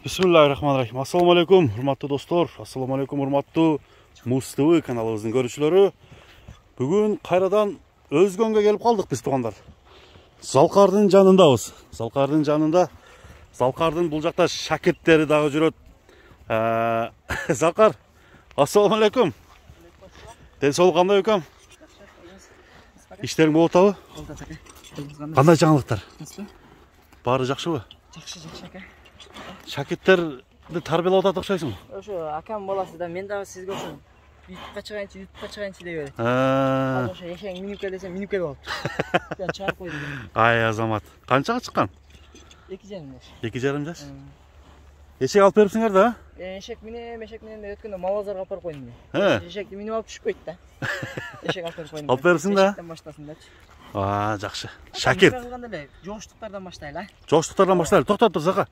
Bismillahirrahmanirrahim. Assalamu alaikum, hurmatlı dostlar. Assalamu alaikum, hurmatlı Muz TV kanalımızın görüşçüleri. Bugün Kayradan Özgön'e gelip kaldık biz tuğanlar. Zalqardın janındabız. Zalqardın janında. Zalqardın бұл жақта шәкірттері дағы жүреді. Zalqar, assalamu alaikum. Денсаулық қандай өкем? İşlerin болып табы? Қандай жаңалықтар? Бары жақсы ба? Жақсы ака. Шәкірттерді тәрбиелеуге ұқсайсың ба? Ошо акам баласы да мен дагы сизге ошо ютубка чыгайынчы деп элек. Ошо ешең минип кел десем минип келип алып. Мен чыгарып койдум. Ай азамат. Канчага чыккан? 2,5 жаш. 2,5 жаш? Эшек алып берипсиңер да? Эшек менен өткөндө мал базарга алып барып койдум. Эшекти минип алып түшүп койду да. Эшек алып берип койдум. Алып берипсиң да? Эшектен баштасындачы. Жакшы. Шакирт. Жоштуктардан баштайлы. Жоштуктардан баштайлы. Токтоп тур Зака.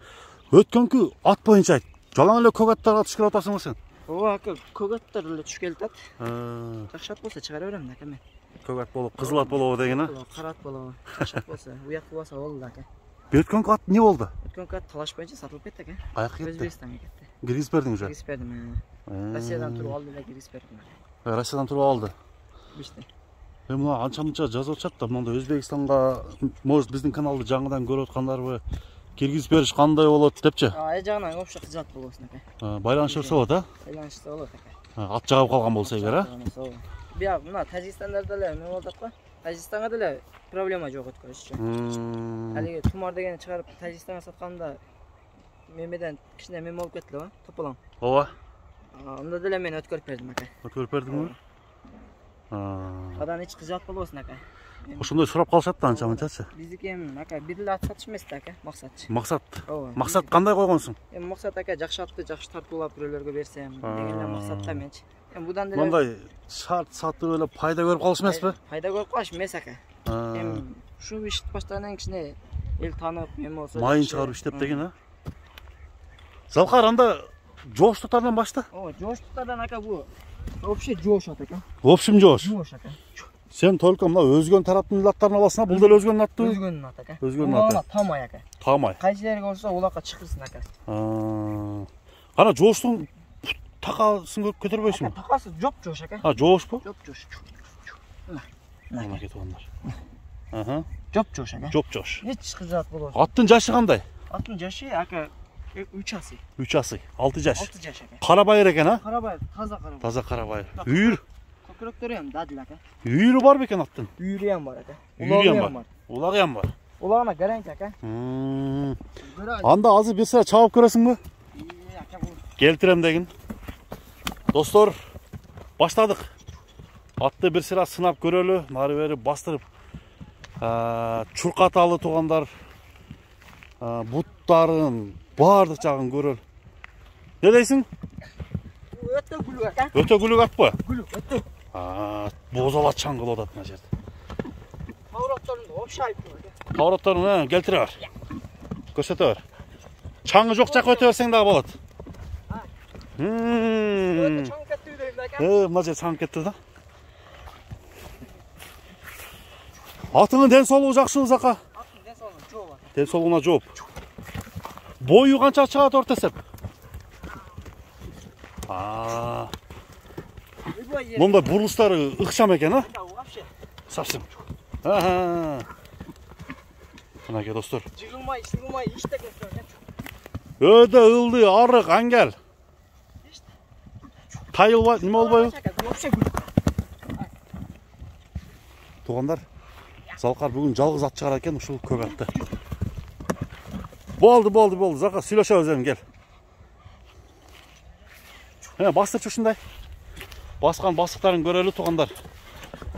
Өткөнкү ат боюнча айт. Жалаң эле көк аттарга түшүп келип атасыңбы сен? Ооба ака, көк аттар эле түшүп келип атат. Жакшы ат болсо чыгара берем да ака мен. Көк ат болуп, кызыл ат болобу деген а? Кара ат болобу. Жакшы ат болсо, уят болсо болду ака. Өткөнкү ат эмне болду? Өткөнкү ат талаш боюнча сатылып кетти ака. Каяка кетти? Өзбекстанга кетти. Киргиз бердиң уже? Киргиз бердим. Россиядан туруп алды эле киргиз бердим. Россиядан туруп алды. Биште. Мына анча-мынча жазып атышат да, мында Өзбекстанга, может биздин каналды жаңыдан көрүп аткандарбы, киргиз бериш кандай болот депчи? Жагынан вообще кызат болосун ака. Байланышса болот, а? Байланышса болот ака. Ат жагып калган болсо эгер, а? Бияк мына Тажикстандарда эле эме болуп атпы? Тажикстанга деле проблема жок өткөрүшчү. Алиги тумар деген чыгарып Тажикстанга сатканда мемеден кичине мем болуп кетти эле, тополоң. Ооба. Анда деле мен өткөрүп бердим ака. Өткөрүп бердиңби? Адан эч кызат болбосун ака. Ошондой сурап калышат да анча-мынчачы. Биздики эми ака бир эле ат сатыш эмес да ака, максатчы. Максат. Ооба. Максат кандай койгонсуң? Эми максат ака жакшы атты жакшы тартуулап бирөөлөргө берсем деген эле максатта менчи. Эми будан деле мындай шарт сатып эле пайда көрүп калыш эмеспи? Пайда көрүп калыш эмес ака. Эми ушул ишти баштагандан кичине эл таанып, эми болсо майын чыгарып иштеп деген а? Залкар анда жоштуктардан башта? Ооба, жоштуктардан ака бу вообще жош ат ака. В общем жош. Жош ака. Сен только мына Өзгөн тараптын аттарын аласың, бул деле Өзгөнүн аты? Өзгөнүн аты ака. Өзгөнүн аты. Тамай ака. Тамай. Кайсы жерге болсо улакка чыкырсын ака. Кана жоштун такасын көтөрбөйсүңбү? Такасы жош ака. Жошпу? Жош. Мына кетип алгандар. Жош ака. Жош. Эч кызат болот. Аттын жашы кандай? Аттын жашы ака 3 асый. 3 асый, 6 жаш. 6 жаш ака. Кара байыр экен, а? Кара байыр, таза кара байыр. Таза кара байыр. Үйүр. Көкүрөктөрү эми дадил ака. Үйүрү бар бекен аттын? Үйүрү ham бар ака. Үйүрү ham бар. Улагы ham бар. Улагына гарантия ака. Анда азыр бир сыра чабып көрөсүңбү? Ака бул. Келтирем деген. Достор, баштадык. Атты бир сыра сынап көрөлү, нары бери бастырып. Чуркаталы туугандар буттарын бардык жагын көрөлү. Не дейсиң? Өтө гүлүк ака. Өтө гүлүк атпы? Гүлүк, өтө. Бозала чаңгыл атат мына жерде. Тавротторунду вообще айып ака. Тавротторун келтире бер. Көрсөтө бер. Чаңгы жок жакка өтө берсең дагы болот. Өтө чаңгы кетти дейм да ака. Мына жер чаңгы кетти да. Атыңын ден соолугу жакшыбы Зака? Аттын ден соолугу жооп ака. Ден соолугуна жооп. Бою канча чыгат орто эсеп? Мындай бурулуштары ыкчам экен, а? Вообще. Совсем. Мынакей достор. Жыгылмай, иштек эсеп. Өдө ылды, арык, аңгел. Тайылбай, неме болбойбу? Вообще гүлүк. Туугандар, Залкар бүгүн жалгыз ат чыгара экен, ушул көк атты. Болду. Зака сүйлөшөбүз эми, кел. Бастырчы ушундай. Баскан басыктарын көрөлү туугандар.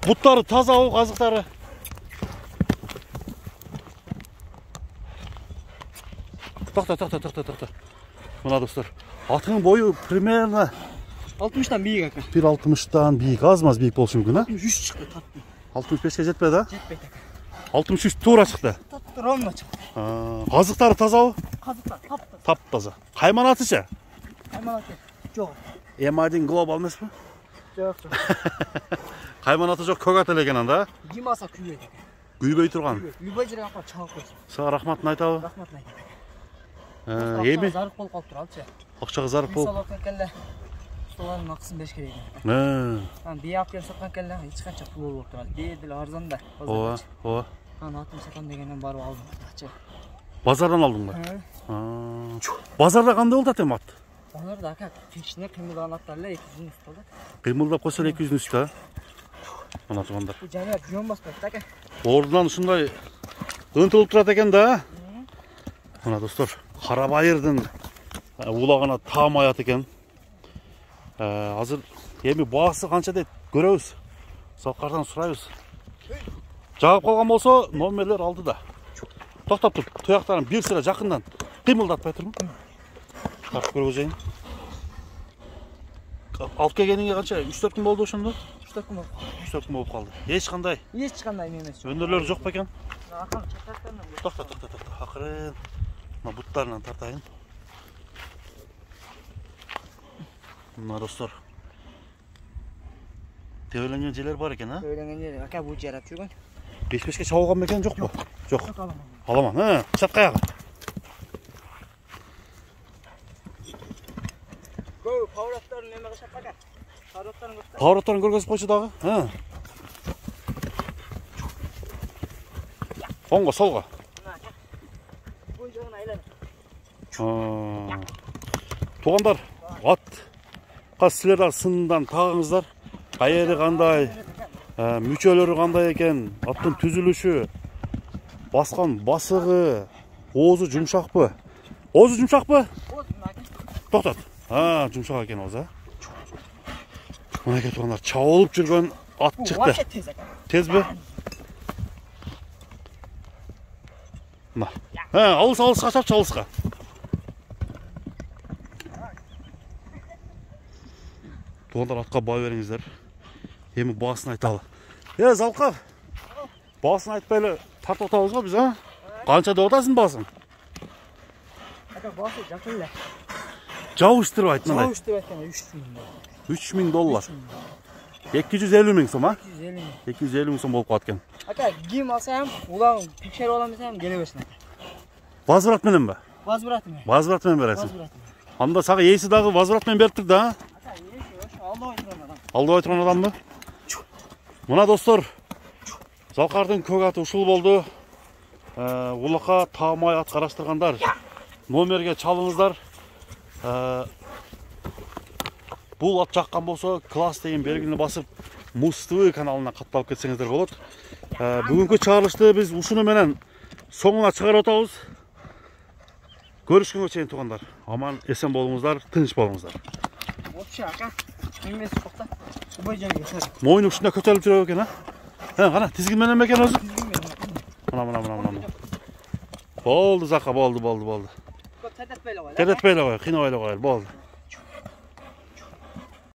Буттары тазабы, азыктары? Токто. Мына достор, атыңын бою примерно 60тан бийик ака. 1,60тан бийик, аз-маз бийик болушу мүмкүн, а? 63 чыкты таттым. 65ке жетпеди, а? Жетпейт ака. 63 туура чыкты. Ровно чыкты. Азыктары тазабы? Казыктар Таптаза. Кайманатычы? Кайманаты жок. М1 глобал эмеспи? Жок. Кайманаты жок, көк ат эле экен анда. Киймаса күйбөйт ака. Күйбөй турган. Күйбөй жерге апа чагып койсун. Сага рахматын айтабы? Рахматын айтам. Эми зарык болуп калып туралчы. акчага зарык болуп. Мисалы окуп келе. Столардын акысын бериш керек. Бий алып келип саткан келе эч канча пул болуп турат. Бий деле арзан да. Ооба, ооба. Атым сатам дегенден барып алдым. Базардан алдың ба? Базарда кандай болду атем ат? Базарда ака кичине кыймылдаган аттар эле 200 болду. Кыймылдап койсо 200 үстө. Мына туугандар. Бу жана жөн баспайт ака. Ордунан ушундай ынтылып турат экен да. Мына достор, кара байырдын улагына таамай ат экен. Азыр эми баасы канча дейт көрөбүз. Салкардан сурайбыз. Жагып калган болсо номерлер алдыда. Токтоп тур, туяктарын бир сыра жакындан кыймылдатпай турмун. Чыгарып көргөзөйүн. Алып келгениңе канча 3-4 күн болду ошондо? 3-4 күн болду. 3-4 күн болуп калды. Эч кандай эмес. өндүрлөр жок бекен? Акам чатактарынан. Токто. Акырын. Мына буттарынан тартайын. Мына достор. Тебеленген жерлер бар экен, а? Тебеленген жер ака бул жарап жүргөн. Беш-бешке чабылган бекен жокпу? Жок. Аламан, чаткаягы. Көп павроттарын немеге шаппака. Павроттарын көргөзүп койчу дагы. Оңго, солго. Бул жагына айланып. Туугандар, атка силер дагы сындан тагыңыздар. Кайери кандай, мүчөлөрү кандай экен, аттын түзүлүшү, баскан басыгы, оозу жумшакпы? Оозу жумшакпы? Токтот. Жумшак экен оозу, а? Мынакей туугандар, чабылып жүргөн ат чыкты. Тезби? Мына. Алыс качап чалыска. Туугандар, атка баа бериңиздер. Эми баасын айталы. Залка. Баасын айтпай эле тартып атабыз го биз, а? Канча деп атасың баасын? Ака баасы жакын эле. Жабыштырып айт мына. Жабыштырып айтканда 3000 доллар. 250 миң сом, а? 250 миң сом болуп калат экен. Ака, ким алсам, улагын текшерип алам десем, келе берсин ака. Возврат менен ба? Возврат менен. Возврат менен бересиң. Анда сага ээси дагы возврат менен берип тур да, а? Ака, ээси ошо алдабай турган адам. Алдабай турган адамбы? Мына достор, Залкардын көк аты ушул болду. Улакка таамай ат караштыргандар номерге чалыңыздар. Бул ат жаккан болсо, класс деген белгини басып, Муз ТВ каналына катталып кетсеңиздер болот. Бүгүнкү чыгарылышты биз ушуну менен соңуна чыгарып атабыз. Көрүшкөнгө чейин туугандар, аман эсен болуңуздар, тынч болуңуздар. Вообще ака, эмеси токта. Убай жерге чыгып. Мойну ушунда көтөрүлүп жүрөт экен, а? Кана, тизгин менен бекен өзү? Мына. Болду, Зака, болду. Тедетпейле кой. Тедетпейле кой, кыйнабай эле коелу, болду.